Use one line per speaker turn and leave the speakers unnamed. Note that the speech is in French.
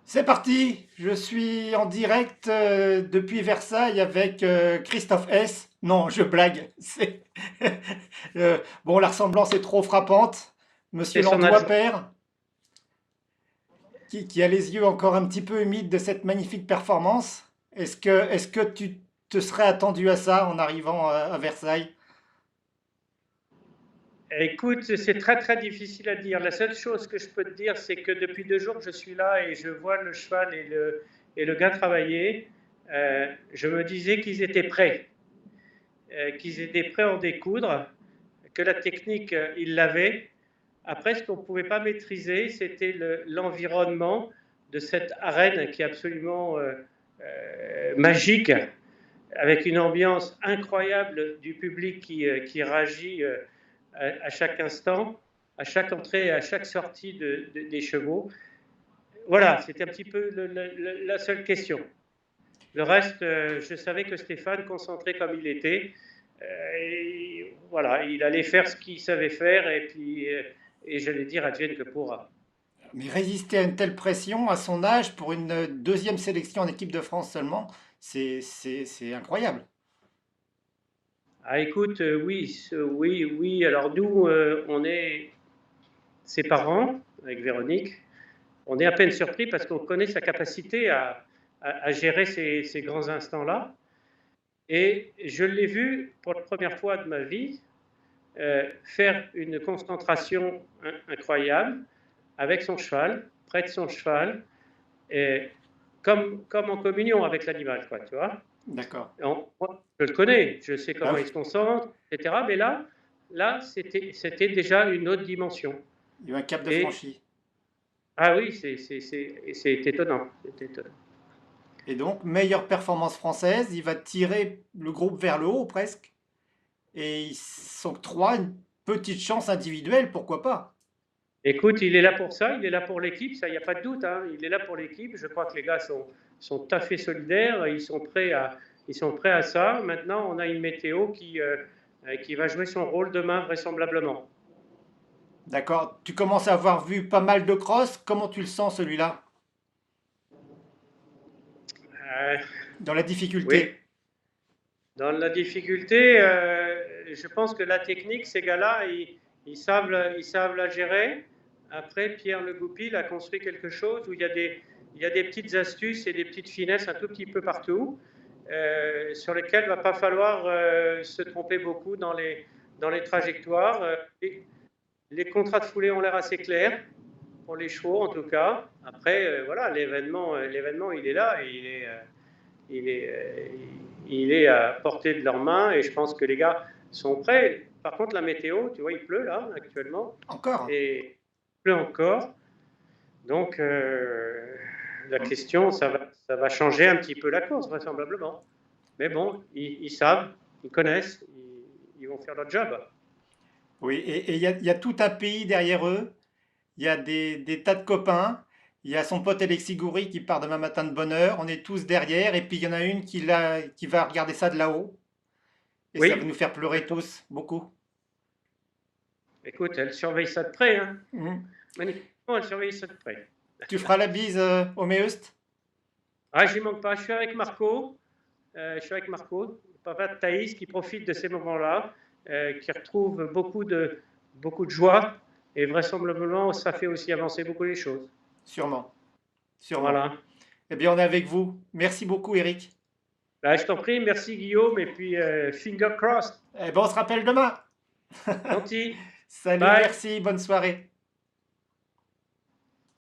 C'est parti, je suis en direct depuis Versailles avec Christophe S. Non, je blague. Bon, la ressemblance est trop frappante. Monsieur
C'est son
Landois
adjoint.
père, qui a les yeux encore un petit peu humides de cette magnifique performance. Est-ce que tu te serais attendu à ça en arrivant à Versailles?
Écoute, c'est très très difficile à dire. La seule chose que je peux te dire, c'est que depuis 2 jours que je suis là et je vois le cheval et le gars travailler, je me disais qu'ils étaient prêts, qu'ils étaient prêts à en découdre, que la technique, ils l'avaient. Après, ce qu'on ne pouvait pas maîtriser, c'était l'environnement de cette arène qui est absolument magique, avec une ambiance incroyable du public qui réagit à chaque instant, à chaque entrée et à chaque sortie des chevaux. Voilà, c'était un petit peu la seule question. Le reste, je savais que Stéphane, concentré comme il était, voilà, il allait faire ce qu'il savait faire et puis, et j'allais dire, advienne que pourra.
Mais résister à une telle pression à son âge pour une deuxième sélection en équipe de France seulement, c'est incroyable.
Ah, écoute, oui, oui, oui. Alors nous, on est ses parents avec Véronique. On est à peine surpris parce qu'on connaît sa capacité à gérer ces grands instants-là. Et je l'ai vu pour la première fois de ma vie faire une concentration incroyable avec son cheval, près de son cheval, et comme en communion avec l'animal, quoi, tu vois.
D'accord.
Je le connais, je sais
Ah
comment
oui,
il se concentre, etc. Mais là c'était déjà une autre dimension.
il y a eu un cap de
Et
franchi.
ah oui, c'est étonnant, c'est étonnant.
Et donc, meilleure performance française, il va tirer le groupe vers le haut presque. Et il s'octroie une petite chance individuelle, pourquoi pas?
Écoute, il est là pour ça, il est là pour l'équipe, ça, il n'y a pas de doute, hein, il est là pour l'équipe. Je crois que les gars sont tout à fait solidaires, ils sont prêts à ça. Maintenant, on a une météo qui va jouer son rôle demain, vraisemblablement.
D'accord. Tu commences à avoir vu pas mal de cross. Comment tu le sens celui-là?
Euh,
Dans la
oui,
difficulté.
dans la difficulté, je pense que la technique, ces gars-là, ils savent la gérer. Après, Pierre Le Goupil a construit quelque chose où il y a des petites astuces et des petites finesses un tout petit peu partout, sur lesquelles il ne va pas falloir se tromper beaucoup dans les trajectoires. Les contrats de foulée ont l'air assez clairs, pour les chevaux en tout cas. Après, voilà, l'événement, il est là et il est, euh, il est à portée de leurs mains et je pense que les gars sont prêts. Par contre, la météo, tu vois, il pleut là actuellement
Encore.
et il pleut encore. Donc, la question, ça va changer un petit peu la course, vraisemblablement. Mais bon, ils savent, ils connaissent, ils vont faire leur job.
Oui, et il y a tout un pays derrière eux. Il y a des tas de copains. Il y a son pote Alexis Goury qui part demain matin de bonne heure. On est tous derrière. Et puis il y en a une qui va regarder ça de là-haut. Et ça va
Oui,
nous faire pleurer tous, beaucoup.
écoute, elle surveille ça de près. Hein.
Mhm.
Manifestement, elle surveille ça de près.
Tu feras la bise au Méeust?
Ah, j'y manque pas. Je suis avec Marco. Papa de Thaïs, qui profite de ces moments-là, qui retrouve beaucoup de joie, et vraisemblablement, ça fait aussi avancer beaucoup les choses.
Sûrement, sûrement.
Voilà.
Eh bien, on est avec vous. Merci beaucoup, Eric.
Bah, je t'en prie, merci Guillaume, et puis finger crossed.
Eh bien, on se rappelle demain.
Gentil.
Salut,
Bye.
merci, bonne soirée.